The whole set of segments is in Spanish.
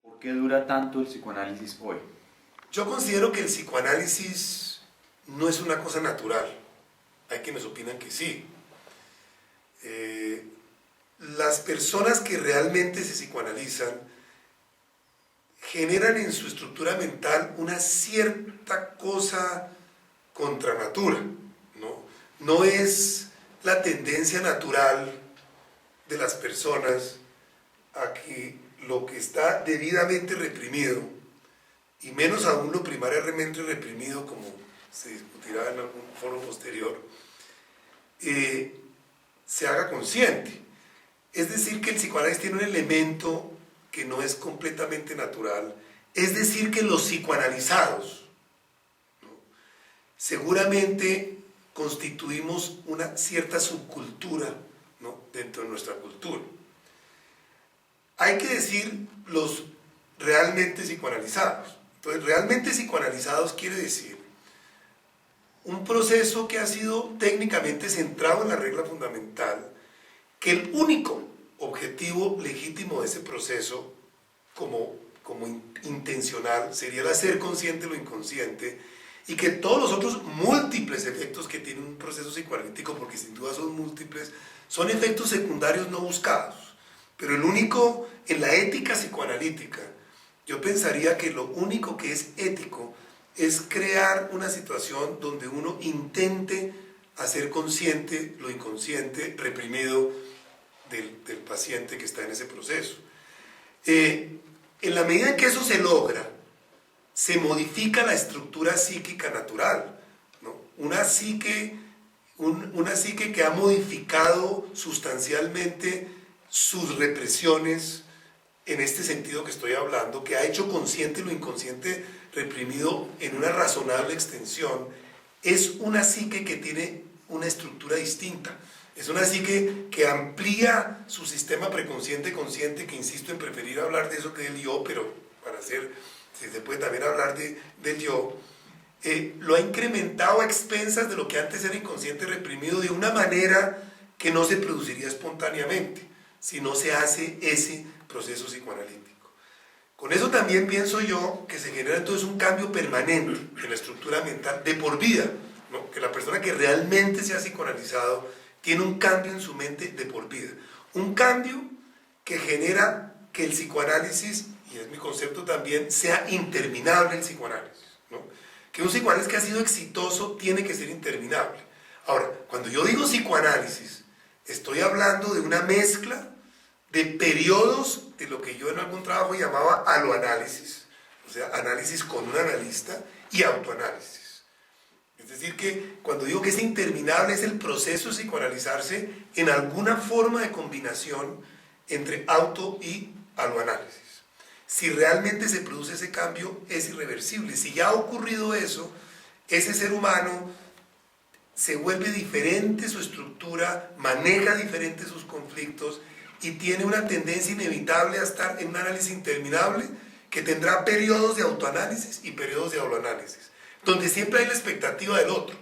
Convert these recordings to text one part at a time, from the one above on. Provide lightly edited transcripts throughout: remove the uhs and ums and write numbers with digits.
¿Por qué dura tanto el psicoanálisis hoy? Yo considero que el psicoanálisis no es una cosa natural. Hay quienes opinan que sí. Las personas que realmente se psicoanalizan generan en su estructura mental una cierta cosa contra natura, ¿no? No es la tendencia natural de las personas a que lo que está debidamente reprimido, y menos aún lo primariamente reprimido, como se discutirá en algún foro posterior, se haga consciente. Es decir, que el psicoanálisis tiene un elemento que no es completamente natural, es decir, que los psicoanalizados, ¿no?, seguramente constituimos una cierta subcultura, ¿no?, dentro de nuestra cultura. Hay que decir los realmente psicoanalizados. Entonces, realmente psicoanalizados quiere decir un proceso que ha sido técnicamente centrado en la regla fundamental, que el único objetivo legítimo de ese proceso, como intencional, sería el hacer consciente lo inconsciente, y que todos los otros múltiples efectos que tiene un proceso psicoanalítico, porque sin duda son múltiples, son efectos secundarios no buscados. Pero el único, en la ética psicoanalítica, yo pensaría que lo único que es ético es crear una situación donde uno intente hacer consciente lo inconsciente reprimido del paciente que está en ese proceso. En la medida en que eso se logra, se modifica la estructura psíquica natural, ¿no? Una psique que ha modificado sustancialmente sus represiones, en este sentido que estoy hablando, que ha hecho consciente lo inconsciente reprimido en una razonable extensión, es una psique que tiene una estructura distinta. Es una psique que amplía su sistema preconsciente-consciente, que insisto en preferir hablar de eso que del yo, pero para hacer, si se puede también hablar del yo, lo ha incrementado a expensas de lo que antes era inconsciente reprimido de una manera que no se produciría espontáneamente si no se hace ese proceso psicoanalítico. Con eso también pienso yo que se genera entonces un cambio permanente en la estructura mental de por vida, ¿no? Que la persona que realmente se ha psicoanalizado tiene un cambio en su mente de por vida. Un cambio que genera que el psicoanálisis, y es mi concepto también, sea interminable el psicoanálisis, ¿no? Que un psicoanálisis que ha sido exitoso tiene que ser interminable. Ahora, cuando yo digo psicoanálisis, estoy hablando de una mezcla de periodos de lo que yo en algún trabajo llamaba aloanálisis, o sea, análisis con un analista, y autoanálisis. Es decir, que cuando digo que es interminable es el proceso de psicoanalizarse en alguna forma de combinación entre auto y aloanálisis. Si realmente se produce ese cambio, es irreversible. Si ya ha ocurrido eso, ese ser humano se vuelve diferente su estructura, maneja diferente sus conflictos y tiene una tendencia inevitable a estar en un análisis interminable que tendrá periodos de autoanálisis y periodos de aloanálisis, donde siempre hay la expectativa del otro.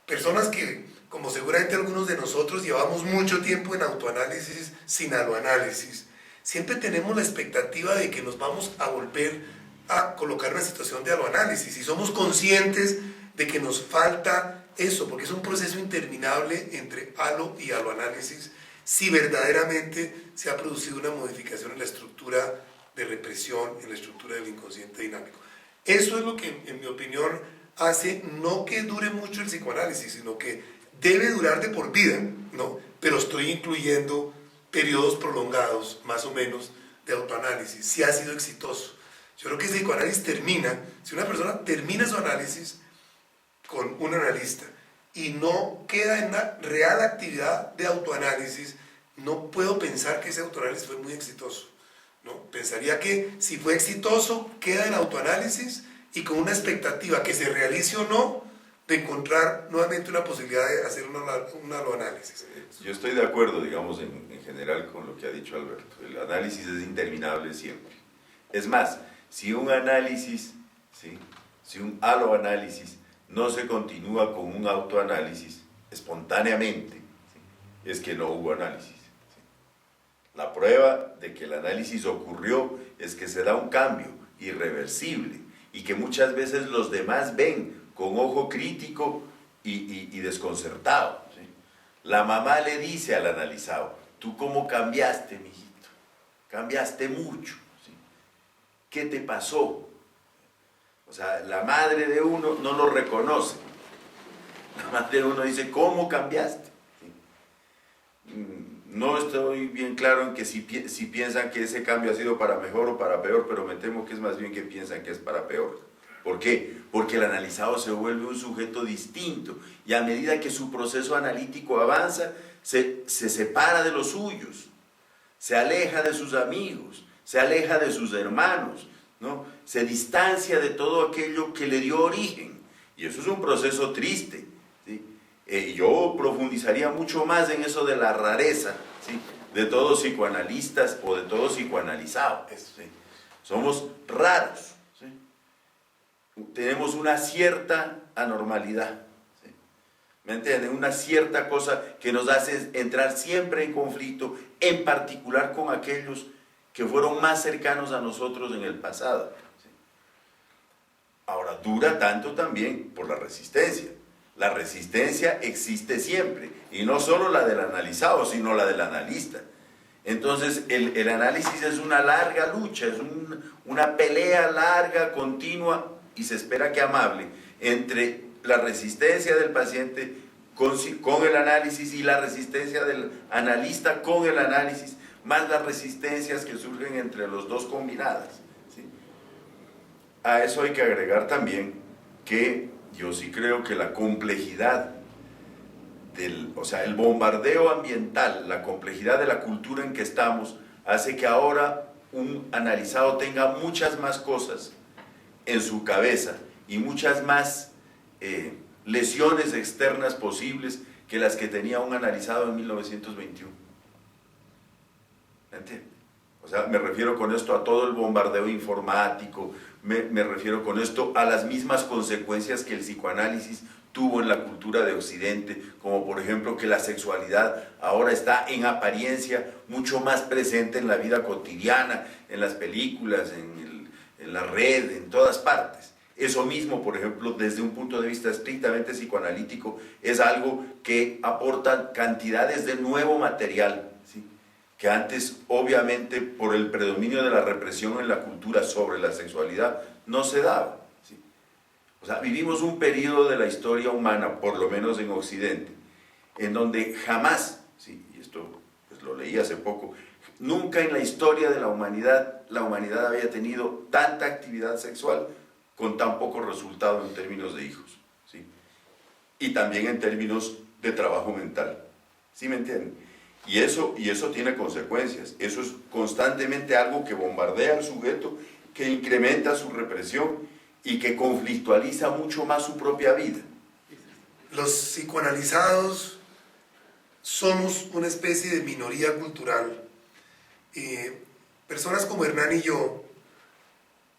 Personas que, como seguramente algunos de nosotros, llevamos mucho tiempo en autoanálisis sin aloanálisis, siempre tenemos la expectativa de que nos vamos a volver a colocar en una situación de aloanálisis, y somos conscientes de que nos falta eso, porque es un proceso interminable entre alo y aloanálisis, si verdaderamente se ha producido una modificación en la estructura de represión, en la estructura del inconsciente dinámico. Eso es lo que, en mi opinión, hace no que dure mucho el psicoanálisis, sino que debe durar de por vida, ¿no? Pero estoy incluyendo periodos prolongados, más o menos, de autoanálisis, si ha sido exitoso. Yo creo que el psicoanálisis termina, si una persona termina su análisis con un analista y no queda en una real actividad de autoanálisis, no puedo pensar que ese autoanálisis fue muy exitoso, ¿no? Pensaría que si fue exitoso, queda en autoanálisis y con una expectativa que se realice o no, de encontrar nuevamente una posibilidad de hacer un aloanálisis. Yo estoy de acuerdo, digamos, en general con lo que ha dicho Alberto. El análisis es interminable siempre. Es más, si un análisis, ¿sí?, si un aloanálisis no se continúa con un autoanálisis espontáneamente, ¿sí?, es que no hubo análisis, ¿sí? La prueba de que el análisis ocurrió es que se da un cambio irreversible y que muchas veces los demás ven con ojo crítico y desconcertado, ¿sí? La mamá le dice al analizado: ¿tú cómo cambiaste, mijito? Cambiaste mucho, ¿sí? ¿Qué te pasó? O sea, la madre de uno no lo reconoce. La madre de uno dice: ¿cómo cambiaste? ¿Sí? No estoy bien claro en que si piensan que ese cambio ha sido para mejor o para peor, pero me temo que es más bien que piensan que es para peor. ¿Por qué? Porque el analizado se vuelve un sujeto distinto y a medida que su proceso analítico avanza, se separa de los suyos, se aleja de sus amigos, se aleja de sus hermanos, ¿no? Se distancia de todo aquello que le dio origen, y eso es un proceso triste, ¿sí? Yo profundizaría mucho más en eso de la rareza, ¿sí?, de todos psicoanalistas o de todos psicoanalizados, ¿sí? Somos raros, ¿sí? Tenemos una cierta anormalidad, ¿sí? ¿Me entienden? Una cierta cosa que nos hace entrar siempre en conflicto, en particular con aquellos que fueron más cercanos a nosotros en el pasado, ¿sí? Ahora, dura tanto también por la resistencia. La resistencia existe siempre, y no solo la del analizado, sino la del analista. Entonces, el análisis es una larga lucha, es una pelea larga, continua, y se espera que amable, entre la resistencia del paciente con el análisis y la resistencia del analista con el análisis, más las resistencias que surgen entre los dos combinadas, ¿sí? A eso hay que agregar también que yo sí creo que la complejidad o sea, el bombardeo ambiental, la complejidad de la cultura en que estamos, hace que ahora un analizado tenga muchas más cosas en su cabeza y muchas más lesiones externas posibles que las que tenía un analizado en 1921. ¿Me entiende? O sea, me refiero con esto a todo el bombardeo informático, me refiero con esto a las mismas consecuencias que el psicoanálisis tuvo en la cultura de Occidente, como por ejemplo que la sexualidad ahora está en apariencia mucho más presente en la vida cotidiana, en las películas, en la red, en todas partes. Eso mismo, por ejemplo, desde un punto de vista estrictamente psicoanalítico, es algo que aporta cantidades de nuevo material, ¿sí?, que antes, obviamente, por el predominio de la represión en la cultura sobre la sexualidad, no se daba, ¿sí? O sea, vivimos un periodo de la historia humana, por lo menos en Occidente, en donde jamás, ¿sí?, y esto pues lo leí hace poco, nunca en la historia de la humanidad había tenido tanta actividad sexual con tan poco resultado en términos de hijos, ¿sí?, y también en términos de trabajo mental, ¿sí me entienden? Y eso tiene consecuencias, eso es constantemente algo que bombardea al sujeto, que incrementa su represión y que conflictualiza mucho más su propia vida. Los psicoanalizados somos una especie de minoría cultural. Personas como Hernán y yo,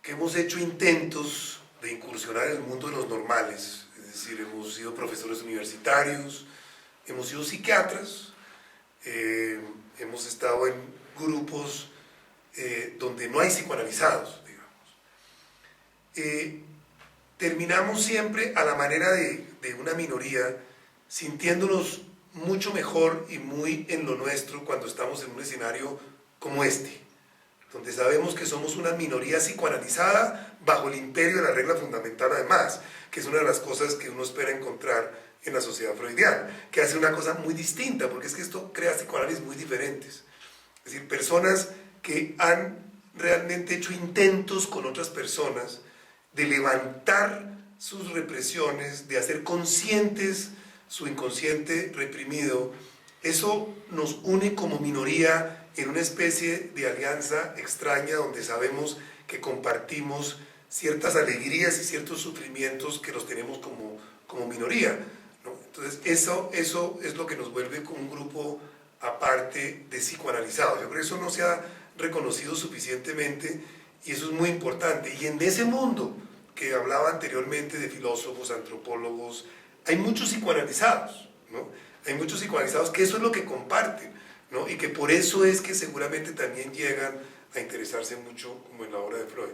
que hemos hecho intentos de incursionar en el mundo de los normales, es decir, hemos sido profesores universitarios, hemos sido psiquiatras, hemos estado en grupos donde no hay psicoanalizados, digamos. Terminamos siempre a la manera de una minoría, sintiéndonos mucho mejor y muy en lo nuestro cuando estamos en un escenario como este, donde sabemos que somos una minoría psicoanalizada bajo el imperio de la regla fundamental, además, que es una de las cosas que uno espera encontrar en la sociedad freudiana, que hace una cosa muy distinta, porque es que esto crea psicoanálisis muy diferentes. Es decir, personas que han realmente hecho intentos con otras personas de levantar sus represiones, de hacer conscientes su inconsciente reprimido. Eso nos une como minoría en una especie de alianza extraña donde sabemos que compartimos ciertas alegrías y ciertos sufrimientos que los tenemos como minoría, ¿no? Entonces eso es lo que nos vuelve como un grupo aparte de psicoanalizados. Yo creo que eso no se ha reconocido suficientemente y eso es muy importante. Y en ese mundo que hablaba anteriormente de filósofos, antropólogos, hay muchos psicoanalizados, ¿no? Hay muchos psicoanalizados que eso es lo que comparten. ¿no? Y que por eso es que seguramente también llegan a interesarse mucho como en la obra de Freud.